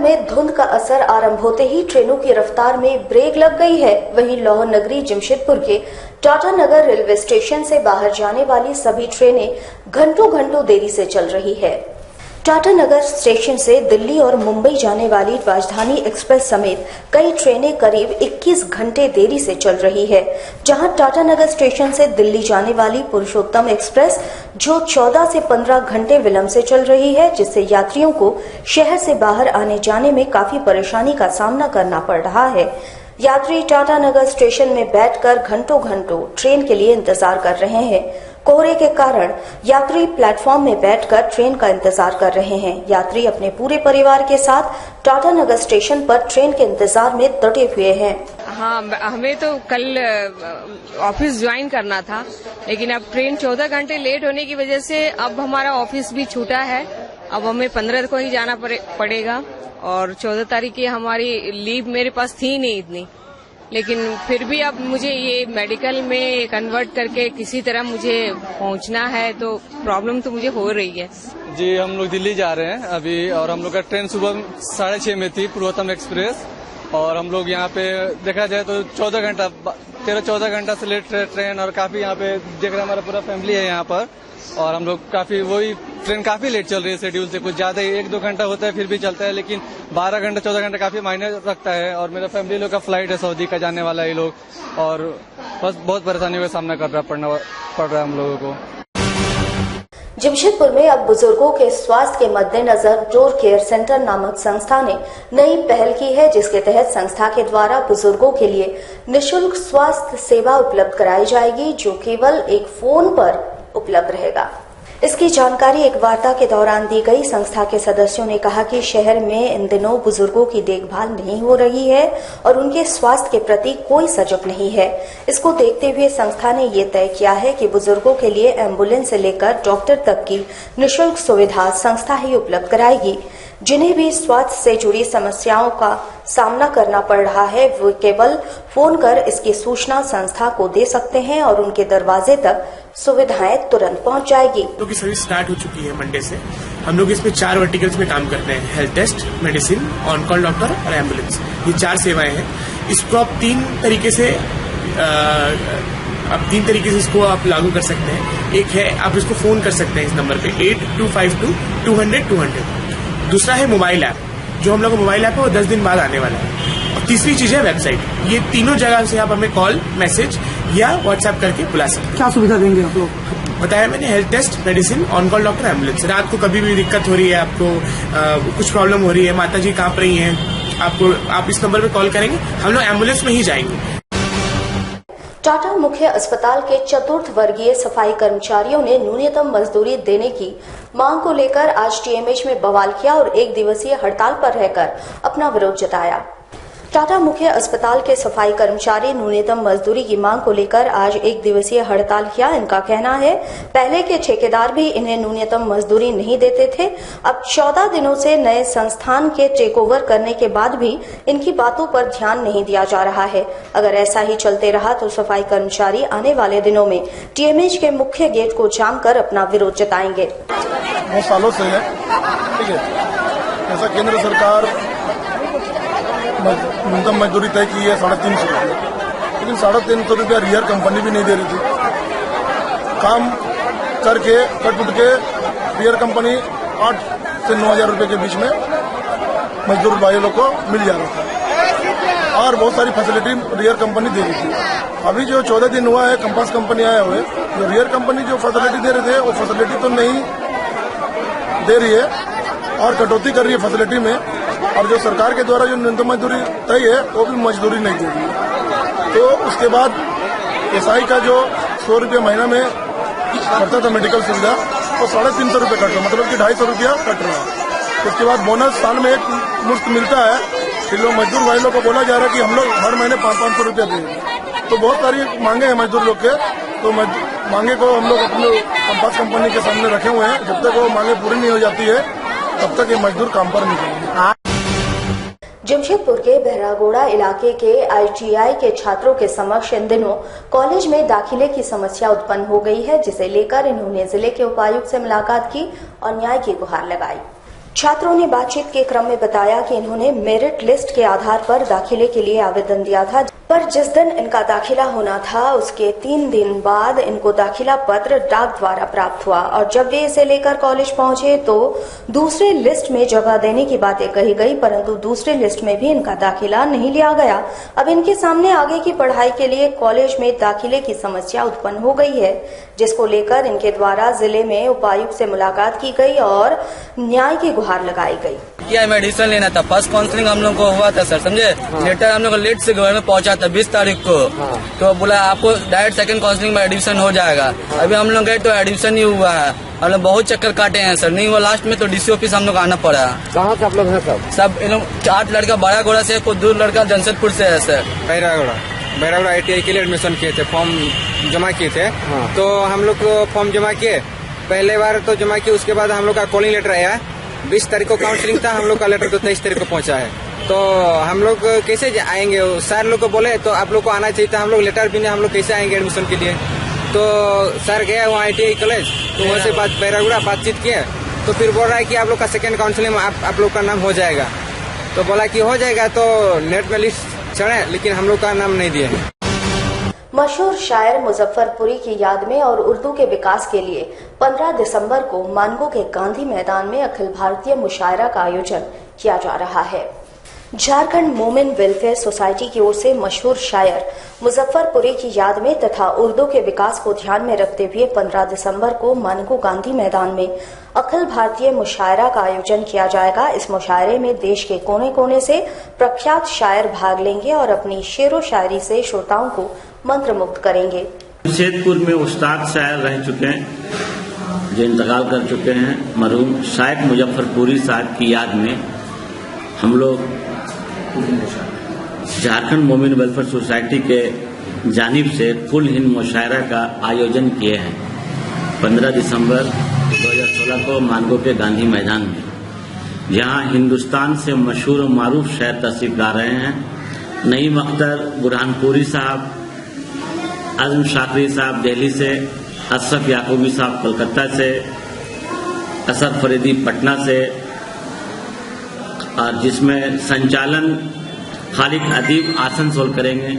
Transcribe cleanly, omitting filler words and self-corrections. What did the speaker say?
में धुंध का असर आरंभ होते ही ट्रेनों की रफ्तार में ब्रेक लग गई है। वहीं लौह नगरी जमशेदपुर के टाटानगर रेलवे स्टेशन से बाहर जाने वाली सभी ट्रेनें घंटों देरी से चल रही है। टाटानगर स्टेशन से दिल्ली और मुंबई जाने वाली राजधानी एक्सप्रेस समेत कई ट्रेनें करीब 21 घंटे देरी से चल रही है, जहां टाटानगर स्टेशन से दिल्ली जाने वाली पुरुषोत्तम एक्सप्रेस जो 14 से 15 घंटे विलंब से चल रही है, जिससे यात्रियों को शहर से बाहर आने जाने में काफी परेशानी का सामना करना पड़ रहा है। यात्री टाटानगर स्टेशन में बैठकर घंटों ट्रेन के लिए इंतजार कर रहे हैं। कोहरे के कारण यात्री प्लेटफॉर्म में बैठकर ट्रेन का इंतजार कर रहे हैं। यात्री अपने पूरे परिवार के साथ टाटानगर स्टेशन पर ट्रेन के इंतजार में डटे हुए हैं। हाँ, हमें तो कल ऑफिस ज्वाइन करना था, लेकिन अब ट्रेन 14 घंटे लेट होने की वजह से अब हमारा ऑफिस भी छूटा है। अब हमें 15 को ही जाना पड़ेगा और 14 तारीख की हमारी लीव मेरे पास थी नहीं इतनी, लेकिन फिर भी अब मुझे ये मेडिकल में कन्वर्ट करके किसी तरह मुझे पहुंचना है, तो प्रॉब्लम तो मुझे हो रही है। जी, हम लोग दिल्ली जा रहे हैं अभी, और हम लोग का ट्रेन सुबह 6:30 में थी, पुरुषोत्तम एक्सप्रेस, और हम लोग यहाँ पे देखा जाए तो 13-14 घंटा से लेट ट्रेन, और काफी यहाँ पे देख रहे हैं हमारा पूरा फैमिली है यहाँ पर, और हम लोग काफी वही ट्रेन काफी लेट चल रही है शेड्यूल से, कुछ ज्यादा ही 1-2 घंटा होता है फिर भी चलता है, लेकिन 12 घंटा 14 घंटा काफी मायने रखता है। और मेरा फैमिली लोग का फ्लाइट है सऊदी का जाने वाला है लोग, और बस बहुत परेशानियों का सामना पड़ रहा है हम लोगों को। जमशेदपुर में अब बुजुर्गों के स्वास्थ्य के मद्देनजर डोर केयर सेंटर नामक संस्था ने नई पहल की है, जिसके तहत संस्था के द्वारा बुजुर्गों के लिए निःशुल्क स्वास्थ्य सेवा उपलब्ध कराई जाएगी, जो केवल एक फोन पर उपलब्ध रहेगा। इसकी जानकारी एक वार्ता के दौरान दी गई। संस्था के सदस्यों ने कहा कि शहर में इन दिनों बुजुर्गों की देखभाल नहीं हो रही है और उनके स्वास्थ्य के प्रति कोई सजग नहीं है। इसको देखते हुए संस्था ने ये तय किया है कि बुजुर्गों के लिए एम्बुलेंस से लेकर डॉक्टर तक की निःशुल्क सुविधा संस्था ही उपलब्ध कराएगी। जिन्हें भी स्वास्थ्य से जुड़ी समस्याओं का सामना करना पड़ रहा है, वो केवल फोन कर इसकी सूचना संस्था को दे सकते हैं और उनके दरवाजे तक सुविधाएं तुरंत पहुंच जाएगी। तो की सर्विस स्टार्ट हो चुकी है मंडे से। हम लोग इसमें 4 वर्टिकल्स में काम करते हैं: health test, medicine, on call doctor और एम्बुलेंस। ये 4 सेवाएं हैं। इसको आप 3 तरीके से इसको आप लागू कर सकते हैं। एक है, आप इसको फोन कर सकते हैं इस नंबर पे 8252-200-200। दूसरा है मोबाइल ऐप, जो हम लोग का मोबाइल ऐप है वो 10 दिन बाद आने वाला है। और तीसरी चीज है वेबसाइट। ये तीनों जगह से आप हमें कॉल, मैसेज या व्हाट्सएप करके बुला सकते हैं। क्या सुविधा देंगे आप लोग? बताया मैंने, health test, medicine, on call doctor, ambulance. रात को कभी भी दिक्कत हो रही है आपको, कुछ प्रॉब्लम हो रही है, माता जी कांप रही हैं, आप इस नंबर पे कॉल करेंगे, हम लोग एम्बुलेंस में ही जाएंगे। टाटा मुख्य अस्पताल के चतुर्थ वर्गीय सफाई कर्मचारियों ने न्यूनतम मजदूरी देने की मांग को लेकर आज टीएमएच में बवाल किया और 1 दिवसीय हड़ताल पर रहकर अपना विरोध जताया। टाटा मुख्य अस्पताल के सफाई कर्मचारी न्यूनतम मजदूरी की मांग को लेकर आज 1 दिवसीय हड़ताल किया। इनका कहना है, पहले के ठेकेदार भी इन्हें न्यूनतम मजदूरी नहीं देते थे। अब 14 दिनों से नए संस्थान के टेकओवर करने के बाद भी इनकी बातों पर ध्यान नहीं दिया जा रहा है। अगर ऐसा ही चलते रहा तो सफाई कर्मचारी आने वाले दिनों में टीएमएच के मुख्य गेट को जाम कर अपना विरोध जताएंगे। बहुत सालों से है, ठीक है, ऐसा केंद्र सरकार न्यूनतम मजदूरी तय की है 350 रुपये, लेकिन 350 रुपया रियर कंपनी भी नहीं दे रही थी। काम करके कट उठ के रियर कंपनी 8 से 9 हजार रुपये के बीच में मजदूर भाई लोग को मिल जा रहा था, और बहुत सारी फैसिलिटी रियर कंपनी दे रही थी। अभी जो 14 दिन हुआ है, कंपास कंपनी आए हुए, जो रियर कंपनी जो फैसिलिटी दे रहे थे वो फैसिलिटी तो नहीं दे रही है और कटौती कर रही है फैसिलिटी में, और जो सरकार के द्वारा जो न्यूनतम मजदूरी तय है वो भी मजदूरी नहीं दे रही है। तो उसके बाद एसआई का जो 100 रुपये महीना में करता था मेडिकल सुविधा, तो 350 रुपये कट रहा, मतलब कि 250 रुपया कट रहा है। उसके बाद बोनस साल में एक मुफ्त मिलता है। फिर लोग मजदूर भाई लोग को बोला जा रहा है कि हम लोग हर महीने 500-500 रुपया देंगे। तो बहुत सारी मांगे हैं मजदूर लोग के, तो मांगे को हम लोग अपने कंपास कंपनी के सामने रखे हुए हैं। जब तक वो मांगे पूरी नहीं हो जाती है तब तक ये मजदूर काम पर नहीं करेंगे। जमशेदपुर के बहरागोड़ा इलाके के आईटीआई के छात्रों के समक्ष इन दिनों कॉलेज में दाखिले की समस्या उत्पन्न हो गई है, जिसे लेकर इन्होंने जिले के उपायुक्त से मुलाकात की और न्याय की गुहार लगाई। छात्रों ने बातचीत के क्रम में बताया कि इन्होंने मेरिट लिस्ट के आधार पर दाखिले के लिए आवेदन दिया था, पर जिस दिन इनका दाखिला होना था उसके 3 दिन बाद इनको दाखिला पत्र डाक द्वारा प्राप्त हुआ और जब वे इसे लेकर कॉलेज पहुंचे तो दूसरे लिस्ट में जगह देने की बातें कही गई, परंतु दूसरे लिस्ट में भी इनका दाखिला नहीं लिया गया। अब इनके सामने आगे की पढ़ाई के लिए कॉलेज में दाखिले की समस्या उत्पन्न हो गई है, जिसको लेकर इनके द्वारा जिले में उपायुक्त से मुलाकात की गई और न्याय की गुहार लगाई गई। क्या में एडमिशन लेना था, फर्स्ट काउंसलिंग हम लोग को हुआ था सर, समझे। लेटर हम लोग को लेट से घर में पहुंचा था 20 तारीख को। तो बोला आपको डायरेक्ट सेकंड काउंसलिंग में एडमिशन हो जाएगा। अभी हम लोग गए तो एडमिशन नहीं हुआ है। हम लोग बहुत चक्कर काटे हैं सर, नहीं हुआ। लास्ट में तो डीसी ऑफिस हम लोग आना पड़ा। कहाँ से आप लोग हैं सब 8 लड़का बड़ा घोड़ा से, कोई 2 लड़का जमशेदपुर से है सर। बैरागोड़ा ITI के लिए एडमिशन किए थे, फॉर्म जमा किए थे। तो हम लोग को फॉर्म जमा किए, पहले बार तो जमा किए, उसके बाद हम लोग का कॉलिंग लेटर आया। 20 तारीख को काउंसलिंग था, हम लोग का लेटर तो 23 तारीख को पहुंचा है। तो हम लोग कैसे आएंगे? सर लोग को बोले तो आप लोग को आना चाहिए था, हम लोग लेटर भी नहीं, हम लोग कैसे आएंगे एडमिशन के लिए? तो सर गया वहाँ ITI कॉलेज, तो वहाँ से बैरागोड़ा बातचीत किए, तो फिर बोल रहा है कि आप लोग का सेकेंड काउंसलिंग में आप लोग का नाम हो जाएगा। तो बोला कि हो जाएगा, तो नेट में लिस्ट चढ़े, लेकिन हम लोग का नाम नहीं दिए। मशहूर शायर मुजफ्फरपुरी की याद में और उर्दू के विकास के लिए 15 दिसंबर को मानगो के गांधी मैदान में अखिल भारतीय मुशायरा का आयोजन किया जा रहा है। झारखंड मोमिन वेलफेयर सोसाइटी की ओर से मशहूर शायर मुजफ्फरपुरी की याद में तथा उर्दू के विकास को ध्यान में रखते हुए 15 दिसंबर को मानगो गांधी मैदान में अखिल भारतीय मुशायरा का आयोजन किया जाएगा। इस मुशायरे में देश के कोने कोने से प्रख्यात शायर भाग लेंगे और अपनी शेरो शायरी से श्रोताओं को मंत्रमुग्ध करेंगे। जमशेदपुर में उस्ताद शायर रह चुके हैं, जो इंतकाल कर चुके हैं, मरहूम शायख मुजफ्फरपुरी साहब की याद में हम लोग झारखंड मोमिन वेलफेयर सोसाइटी के जानिब से कुल हिंद मुशायरा का आयोजन किए हैं 15 दिसंबर 2016 को मानगो के गांधी मैदान में, जहां हिंदुस्तान से मशहूर और मारूफ शायर तशरीफ ला रहे हैं। नईम अख्तर बुरहानपुरी साहब, आजम शाकरी साहब दिल्ली से, अशरफ याकूबी साहब कोलकाता से, असर फरीदी पटना से, और जिसमें संचालन खालिद अदीब आसनसोल करेंगे।